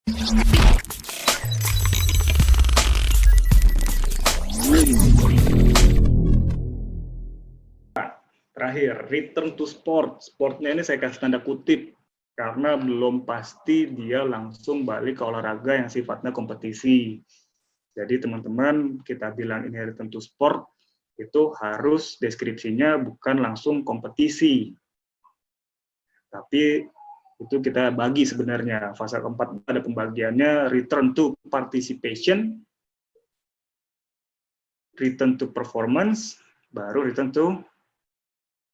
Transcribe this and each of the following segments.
Terakhir, return to sport. Sportnya ini saya kasih tanda kutip, karena belum pasti dia langsung balik ke olahraga yang sifatnya kompetisi. Jadi teman-teman, kita bilang ini return to sport, itu harus deskripsinya bukan langsung kompetisi. Tapi itu kita bagi sebenarnya. Fase keempat ada pembagiannya, return to participation, return to performance, baru return to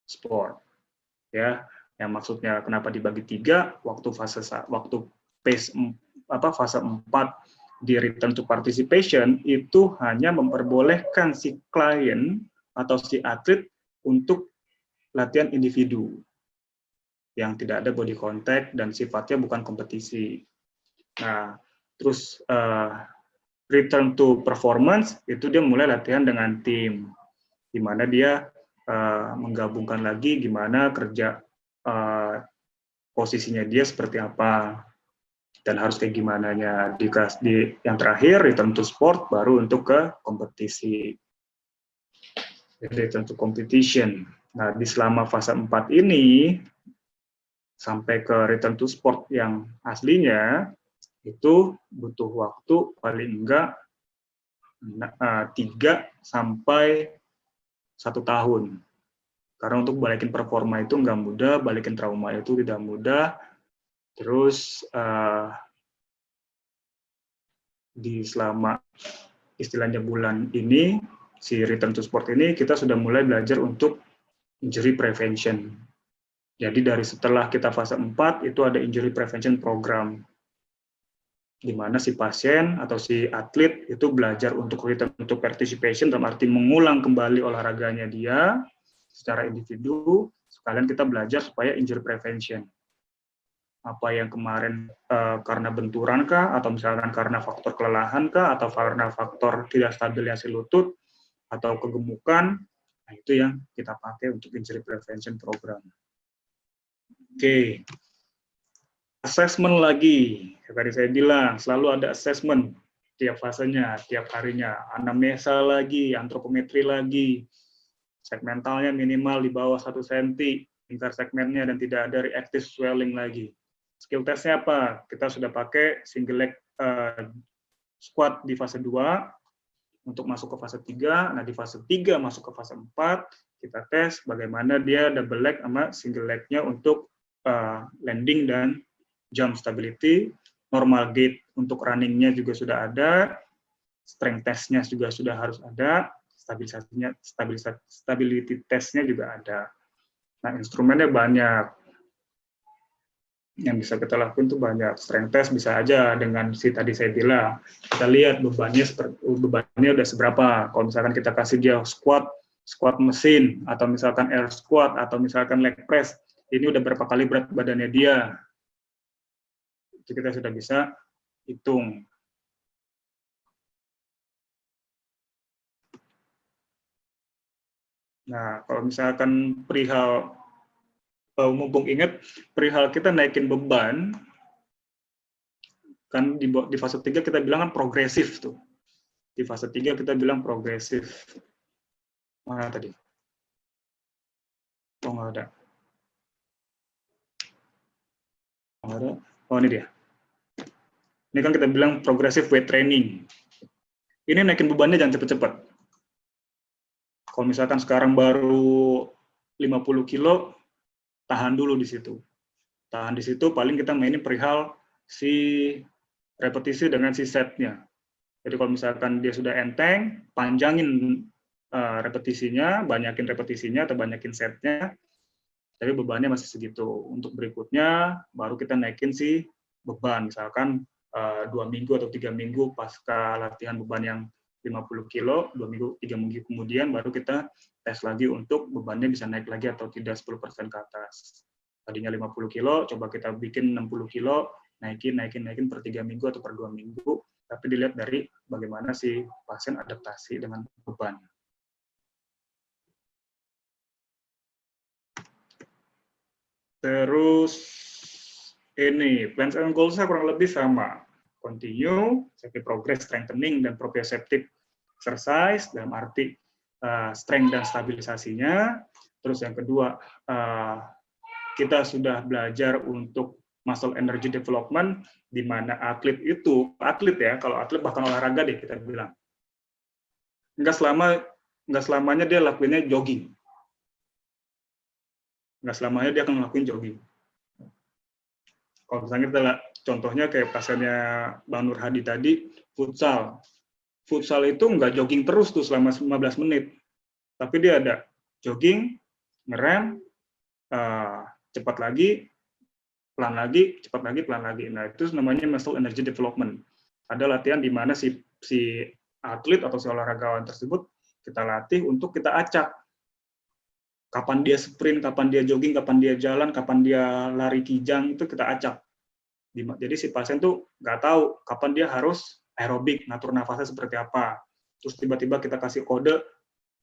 sport. Ya, yang maksudnya kenapa dibagi 3, waktu fase fase 4 di return to participation itu hanya memperbolehkan si klien atau si atlet untuk latihan individu yang tidak ada body contact dan sifatnya bukan kompetisi. Nah, terus return to performance itu dia mulai latihan dengan tim, di mana dia menggabungkan lagi gimana kerja posisinya dia seperti apa dan harus kayak gimana nya. Di yang terakhir return to sport baru untuk ke kompetisi, return to competition. Nah, di selama fase 4 ini sampai ke return to sport yang aslinya itu butuh waktu paling enggak 3 sampai 1 tahun. Karena untuk balikin performa itu nggak mudah, balikin trauma itu tidak mudah. Terus di selama istilahnya bulan ini, si return to sport ini kita sudah mulai belajar untuk injury prevention. Jadi dari setelah kita fase 4 itu ada injury prevention program, di mana si pasien atau si atlet itu belajar untuk return to participation, dalam arti mengulang kembali olahraganya dia secara individu, sekalian kita belajar supaya injury prevention. Apa yang kemarin karena benturan kah, atau misalkan karena faktor kelelahan kah, atau karena faktor tidak stabilnya si lutut, atau kegemukan, nah itu yang kita pakai untuk injury prevention program. Oke. Assessment lagi, tadi saya bilang, selalu ada assessment tiap fasenya, tiap harinya. Anamnesa lagi, antropometri lagi, segmentalnya minimal di bawah 1 cm, intersegmennya, dan tidak ada reactive swelling lagi. Skill testnya apa? Kita sudah pakai single leg squat di fase 2, untuk masuk ke fase 3, nah di fase 3 masuk ke fase 4, kita tes bagaimana dia double leg sama single leg-nya untuk landing dan jump stability, normal gait untuk running-nya juga sudah ada, strength test-nya juga sudah harus ada, stability test-nya juga ada. Nah, instrumennya banyak. Yang bisa kita lakukan itu banyak. Strength test bisa aja dengan tadi saya bilang, kita lihat bebannya udah seberapa. Kalau misalkan kita kasih dia squat mesin, atau misalkan air squat, atau misalkan leg press, ini udah berapa kali berat badannya dia. Itu kita sudah bisa hitung. Nah, kalau misalkan perihal, mumpung ingat, perihal kita naikin beban, kan di fase 3 kita bilang kan progresif tuh. Di fase 3 kita bilang progresif. Mana tadi? Oh, nggak ada. Nggak ada. Oh, ini dia. Ini kan kita bilang progresif weight training. Ini naikin bebannya jangan cepet-cepet. Kalau misalkan sekarang baru 50 kilo, tahan dulu di situ. Tahan di situ, paling kita mainin perihal si repetisi dengan si setnya. Jadi kalau misalkan dia sudah enteng, panjangin repetisinya, banyakin repetisinya atau banyakin setnya, tapi bebannya masih segitu. Untuk berikutnya, baru kita naikin si beban. Misalkan 2 minggu atau 3 minggu pasca latihan beban yang 50 kilo, 2 minggu, 3 minggu kemudian baru kita tes lagi untuk bebannya bisa naik lagi atau tidak 10% ke atas. Tadinya 50 kilo, coba kita bikin 60 kilo, naikin per 3 minggu atau per 2 minggu, tapi dilihat dari bagaimana si pasien adaptasi dengan beban. Terus ini, plans and goals-nya kurang lebih sama. continue, seperti progress strengthening dan proprioceptive exercise dalam arti strength dan stabilisasinya. Terus yang kedua, kita sudah belajar untuk muscle energy development, di mana atlet ya, kalau atlet bahkan olahraga deh kita bilang, nggak selamanya dia lakuinnya jogging. Nggak selamanya dia akan ngelakuin jogging. Kalau misalnya kita contohnya kayak pasiennya Bang Nur Hadi tadi, futsal. Futsal itu nggak jogging terus tuh selama 15 menit. Tapi dia ada jogging, ngerem, cepat lagi, pelan lagi, cepat lagi, pelan lagi. Nah, itu namanya muscle energy development. Ada latihan di mana si atlet atau si olahragawan tersebut kita latih untuk kita acak. Kapan dia sprint, kapan dia jogging, kapan dia jalan, kapan dia lari kijang, itu kita acak. Jadi si pasien tuh nggak tahu kapan dia harus aerobik, ngatur nafasnya seperti apa. Terus tiba-tiba kita kasih kode,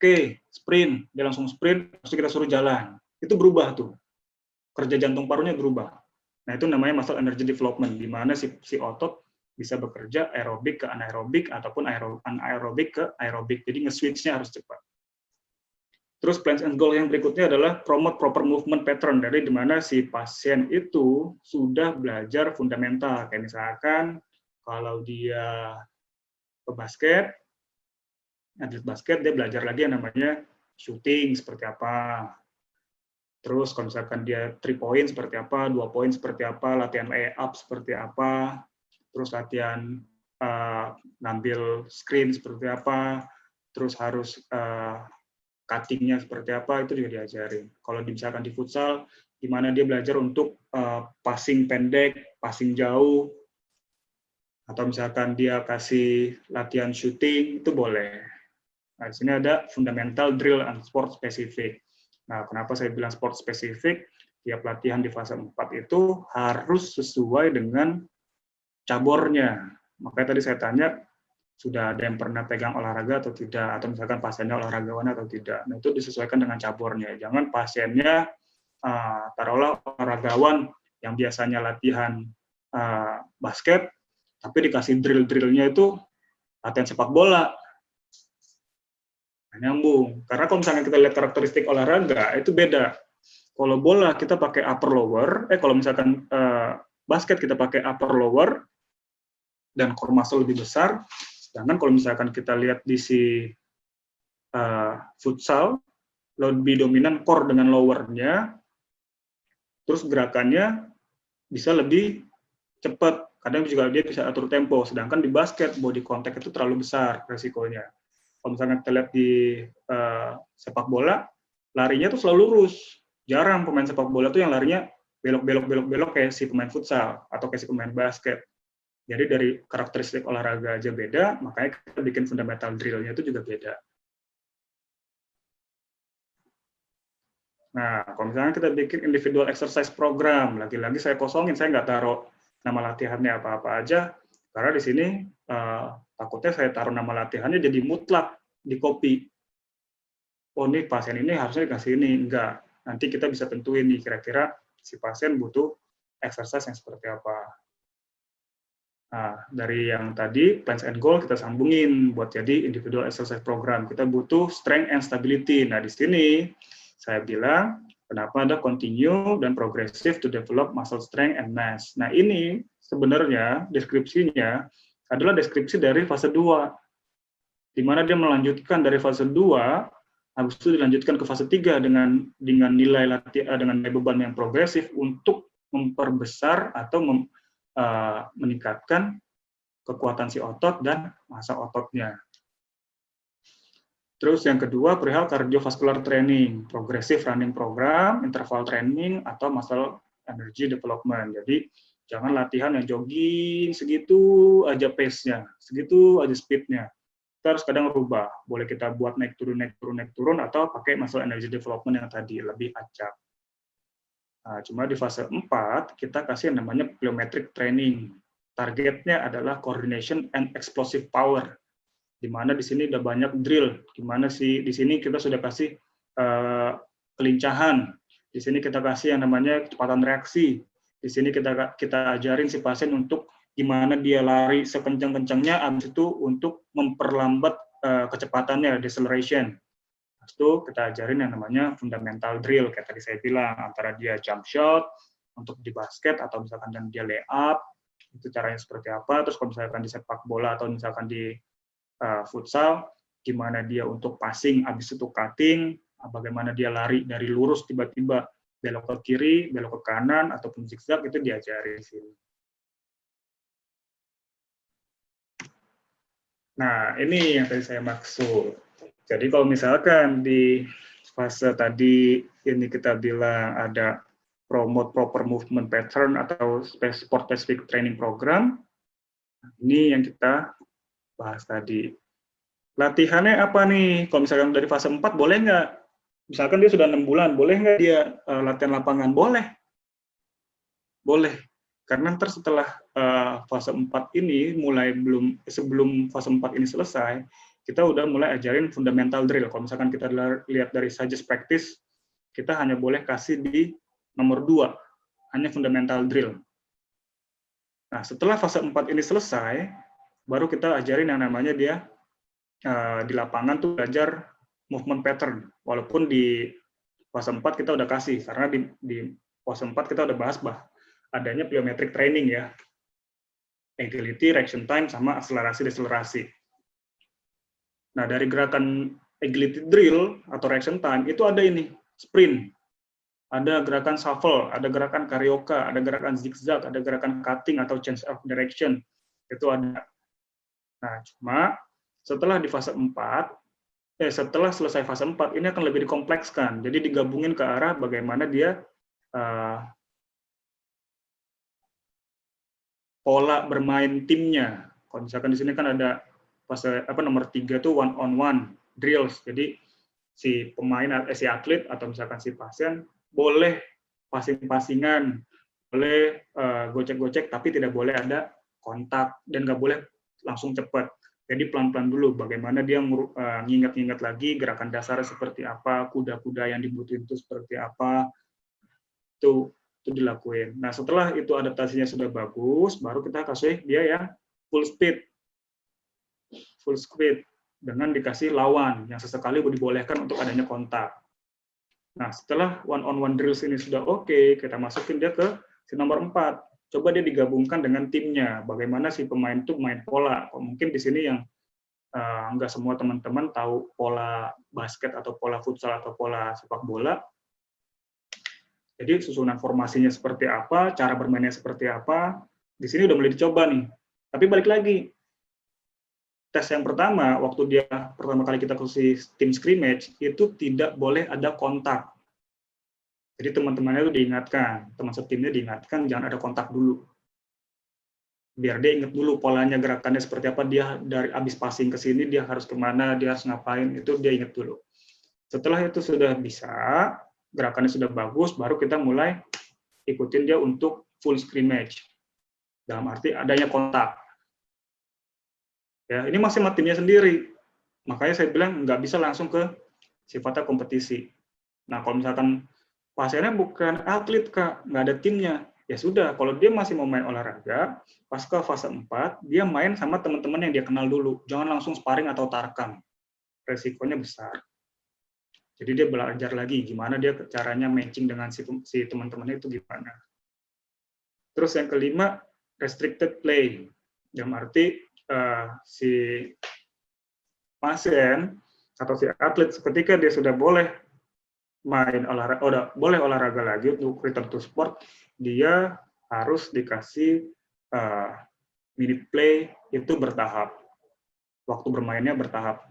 oke, sprint, dia langsung sprint, terus kita suruh jalan. Itu berubah tuh. Kerja jantung parunya berubah. Nah, itu namanya muscle energy development, di mana si otot bisa bekerja aerobik ke anaerobik, ataupun anaerobik ke aerobik. Jadi nge-switch-nya harus cepat. Terus plans and goal yang berikutnya adalah promote proper movement pattern, dari di mana si pasien itu sudah belajar fundamental. Kayak misalkan kalau dia ke basket, atlet basket, dia belajar lagi yang namanya shooting seperti apa. Terus kalau misalkan dia 3 point seperti apa, 2 point seperti apa, latihan lay-up seperti apa, terus latihan ngambil screen seperti apa, terus harus cutting-nya seperti apa, itu juga diajarin. Kalau misalkan di futsal, di mana dia belajar untuk passing pendek, passing jauh, atau misalkan dia kasih latihan shooting, itu boleh. Nah, di sini ada fundamental, drill, and sport specific. Nah, kenapa saya bilang sport specific? Tiap latihan di fase 4 itu harus sesuai dengan cabornya. Makanya tadi saya tanya, sudah ada yang pernah pegang olahraga atau tidak, atau misalkan pasiennya olahragawan atau tidak. Nah, itu disesuaikan dengan cabornya. Jangan pasiennya, taruhlah olahragawan yang biasanya latihan basket, tapi dikasih drill-drillnya itu latihan sepak bola. Nah, nyambung. Karena kalau misalnya kita lihat karakteristik olahraga, itu beda. Kalau bola kita pakai upper lower, kalau misalkan basket kita pakai upper lower, dan core muscle lebih besar. Sedangkan kalau misalkan kita lihat di si futsal, lebih dominan core dengan lower-nya, terus gerakannya bisa lebih cepat. Kadang juga dia bisa atur tempo. Sedangkan di basket, body contact itu terlalu besar resikonya. Kalau misalkan kita lihat di sepak bola, larinya tuh selalu lurus. Jarang pemain sepak bola tuh yang larinya belok-belok kayak si pemain futsal atau kayak si pemain basket. Jadi dari karakteristik olahraga aja beda, makanya kita bikin fundamental drill-nya itu juga beda. Nah, kalau misalnya kita bikin individual exercise program, lagi-lagi saya kosongin, saya nggak taruh nama latihannya apa-apa aja, karena di sini takutnya saya taruh nama latihannya jadi mutlak di copy. Oh, ini pasien ini harusnya dikasih ini, enggak. Nanti kita bisa tentuin nih, kira-kira si pasien butuh exercise yang seperti apa. Nah, dari yang tadi, plans and goal kita sambungin buat jadi individual exercise program. Kita butuh strength and stability. Nah, di sini saya bilang, kenapa ada continue dan progressive to develop muscle strength and mass. Nah, ini sebenarnya deskripsinya adalah deskripsi dari fase 2. Di mana dia melanjutkan dari fase 2, habis itu dilanjutkan ke fase 3 dengan nilai latihan, dengan nilai beban yang progresif untuk memperbesar atau meningkatkan kekuatan si otot dan massa ototnya. Terus yang kedua, perihal cardiovascular training, progressive running program, interval training, atau muscle energy development. Jadi, jangan latihan yang jogging, segitu aja pace-nya, segitu aja speed-nya. Kita harus kadang rubah. Boleh kita buat naik turun, atau pakai muscle energy development yang tadi, lebih acak. Nah, cuma di fase 4, kita kasih yang namanya plyometric training. Targetnya adalah coordination and explosive power, di mana di sini udah banyak drill, di mana di sini kita sudah kasih kelincahan, di sini kita kasih yang namanya kecepatan reaksi, di sini kita ajarin si pasien untuk gimana dia lari sekencang-kencangnya, habis itu untuk memperlambat kecepatannya, deceleration. Habis itu kita ajarin yang namanya fundamental drill, kayak tadi saya bilang, antara dia jump shot, untuk di basket, atau misalkan dan dia lay up, itu caranya seperti apa, terus kalau misalkan di sepak bola, atau misalkan di futsal, gimana dia untuk passing, habis itu cutting, bagaimana dia lari dari lurus tiba-tiba belok ke kiri, belok ke kanan, ataupun zigzag, itu diajari di sini. Nah, ini yang tadi saya maksud. Jadi kalau misalkan di fase tadi ini kita bilang ada promote proper movement pattern atau sport specific training program, ini yang kita bahas tadi. Latihannya apa nih? Kalau misalkan dari fase 4 boleh nggak? Misalkan dia sudah 6 bulan, boleh nggak dia latihan lapangan? Boleh. Boleh. Karena ntar setelah fase 4 ini, sebelum fase 4 ini selesai, kita udah mulai ajarin fundamental drill. Kalau misalkan kita lihat dari suggest practice, kita hanya boleh kasih di nomor 2, hanya fundamental drill. Nah, setelah fase 4 ini selesai, baru kita ajarin yang namanya dia di lapangan tuh belajar movement pattern. Walaupun di fase 4 kita udah kasih, karena di fase 4 kita udah bahas adanya plyometric training ya. Agility, reaction time, sama akselerasi, deselerasi. Nah, dari gerakan agility drill atau reaction time, itu ada ini, sprint. Ada gerakan shuffle, ada gerakan karyoka, ada gerakan zigzag, ada gerakan cutting atau change of direction. Itu ada. Nah, cuma setelah di fase 4, setelah selesai fase 4, ini akan lebih dikomplekskan. Jadi digabungin ke arah bagaimana dia pola bermain timnya. Kalau misalkan di sini kan ada fase nomor 3 tuh one on one drills. Jadi si pemain si atlet atau misalkan si pasien boleh passing-passingan, boleh gocek-gocek, tapi tidak boleh ada kontak dan nggak boleh langsung cepat. Jadi pelan-pelan dulu, bagaimana dia nginget-nginget lagi gerakan dasarnya seperti apa, kuda-kuda yang dibutuhin itu seperti apa, itu dilakuin. Nah, setelah itu adaptasinya sudah bagus, baru kita kasih dia yang full speed dengan dikasih lawan yang sesekali dibolehkan untuk adanya kontak. Nah, setelah one-on-one drills ini sudah oke, kita masukin dia ke si nomor 4. Coba dia digabungkan dengan timnya. Bagaimana si pemain itu main pola. Mungkin di sini yang nggak semua teman-teman tahu pola basket atau pola futsal atau pola sepak bola. Jadi susunan formasinya seperti apa, cara bermainnya seperti apa, di sini udah mulai dicoba nih. Tapi balik lagi, tes yang pertama, waktu dia pertama kali kita kasih tim scrimmage, itu tidak boleh ada kontak. Jadi teman-temannya itu diingatkan, teman setimnya diingatkan, jangan ada kontak dulu. Biar dia ingat dulu polanya, gerakannya seperti apa, dia dari abis passing ke sini, dia harus kemana, dia harus ngapain, itu dia ingat dulu. Setelah itu sudah bisa, gerakannya sudah bagus, baru kita mulai ikutin dia untuk full scrimmage. Dalam arti adanya kontak. Ya, ini masih sama timnya sendiri. Makanya saya bilang nggak bisa langsung ke sifatnya kompetisi. Nah, kalau misalkan pasiennya bukan atlet, Kak, nggak ada timnya, ya sudah, kalau dia masih mau main olahraga, pas ke fase 4, dia main sama teman-teman yang dia kenal dulu. Jangan langsung sparring atau tarkam. Resikonya besar. Jadi dia belajar lagi gimana dia caranya matching dengan si teman-temannya itu gimana. Terus yang kelima, restricted play. Dalam arti si pasien atau si atlet ketika dia sudah boleh main olahraga, boleh olahraga lagi untuk return to sport, dia harus dikasih minute play itu bertahap. Waktu bermainnya bertahap.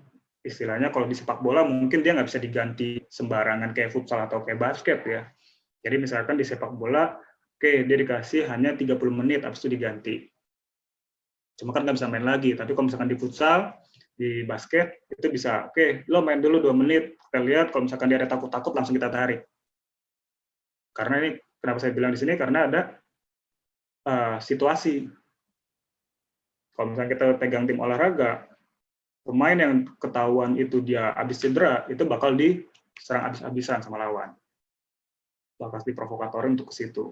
Istilahnya kalau di sepak bola mungkin dia nggak bisa diganti sembarangan kayak futsal atau kayak basket ya. Jadi misalkan di sepak bola, oke, dia dikasih hanya 30 menit, habis itu diganti. Cuma kan nggak bisa main lagi. Tapi kalau misalkan di futsal, di basket, itu bisa, oke, lo main dulu 2 menit, kita lihat kalau misalkan dia ada takut-takut, langsung kita tarik. Karena ini, kenapa saya bilang di sini, karena ada situasi. Kalau misalnya kita pegang tim olahraga, pemain yang ketahuan itu dia habis cedera, itu bakal diserang habis-habisan sama lawan. Bakal diprovokatorin untuk ke situ.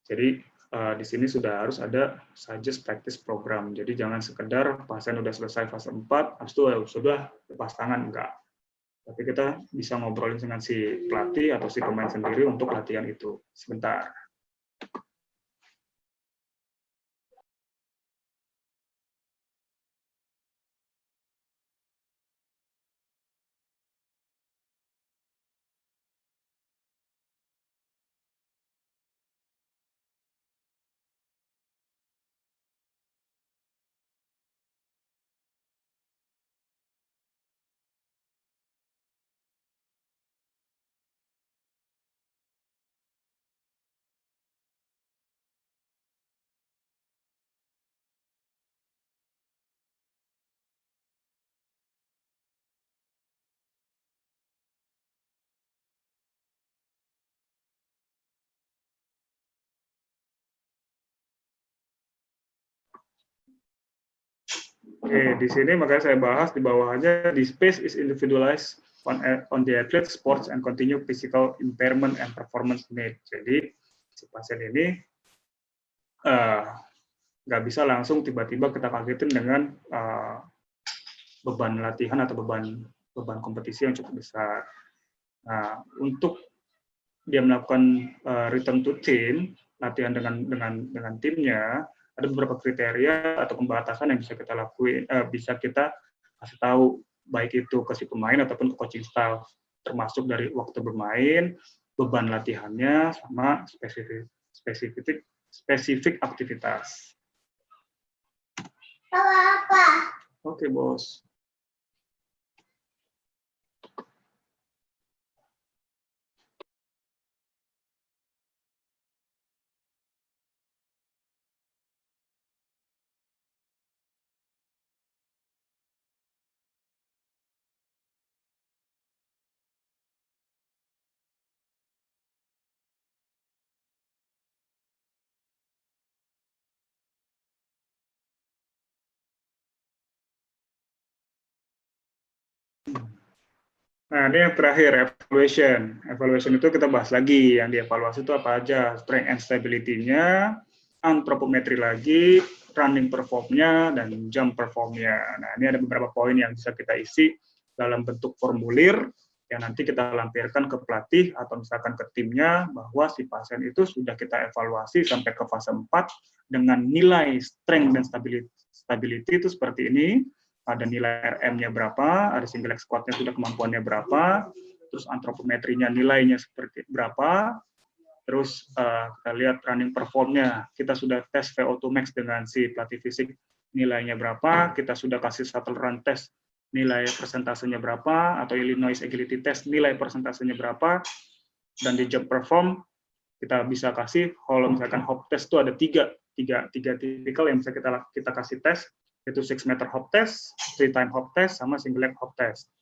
Jadi di sini sudah harus ada suggest practice program. Jadi jangan sekedar pasien udah selesai fase 4, habis itu sudah lepas tangan, enggak. Tapi kita bisa ngobrolin dengan si pelatih atau si pemain sendiri untuk latihan itu. Sebentar. Oke, di sini makanya saya bahas di bawahnya, the space is individualized on the athlete, sports, and continue physical impairment and performance need. Jadi, si pasien ini nggak bisa langsung tiba-tiba kita kagetin dengan beban latihan atau beban kompetisi yang cukup besar. Nah, untuk dia melakukan return to team, latihan dengan timnya, ada beberapa kriteria atau pembatasan yang bisa kita lakuin, bisa kita kasih tahu, baik itu ke si pemain ataupun ke coaching staff, termasuk dari waktu bermain, beban latihannya, sama spesifik aktivitas. Apa? Oke, bos. Nah, ini yang terakhir, evaluation. Evaluation itu kita bahas lagi, yang dievaluasi itu apa aja, strength and stability-nya, antropometri lagi, running perform-nya, dan jump perform-nya. Nah, ini ada beberapa poin yang bisa kita isi dalam bentuk formulir, yang nanti kita lampirkan ke pelatih, atau misalkan ke timnya, bahwa si pasien itu sudah kita evaluasi sampai ke fase 4, dengan nilai strength dan stability itu seperti ini, ada nilai RM-nya berapa, ada single leg squat-nya sudah kemampuannya berapa, terus antropometrinya nilainya seperti berapa, terus kita lihat running perform-nya, kita sudah tes VO2 max dengan si pelatih fisik, nilainya berapa, kita sudah kasih shuttle run test, nilai persentasenya berapa, atau Illinois agility test, nilai persentasenya berapa, dan di jump perform, kita bisa kasih, kalau misalkan hop test itu ada tiga tipikal yang bisa kita kasih tes, itu 6 meter hop test, 3 time hop test, sama single leg hop test.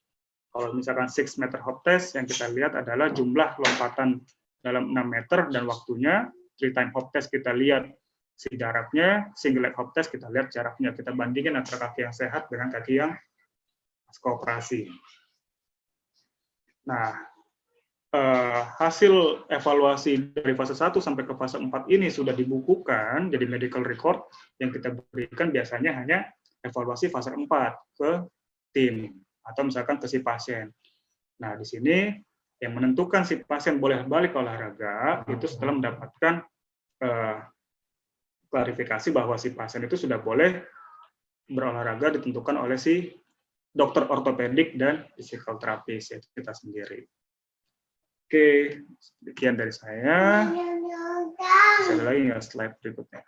Kalau misalkan 6 meter hop test, yang kita lihat adalah jumlah lompatan dalam 6 meter dan waktunya, 3 time hop test kita lihat si jaraknya, single leg hop test kita lihat jaraknya, kita bandingkan antara kaki yang sehat dengan kaki yang pasca operasi. Nah, hasil evaluasi dari fase 1 sampai ke fase 4 ini sudah dibukukan, jadi medical record yang kita berikan biasanya hanya evaluasi fase 4 ke tim, atau misalkan ke si pasien. Nah, di sini yang menentukan si pasien boleh balik olahraga, itu setelah mendapatkan klarifikasi bahwa si pasien itu sudah boleh berolahraga ditentukan oleh si dokter ortopedik dan physical therapist, yaitu kita sendiri. Oke, sekian dari saya. Bisa ada lagi nggak slide berikutnya?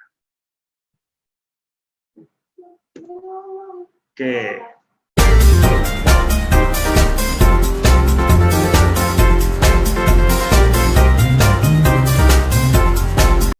Oke,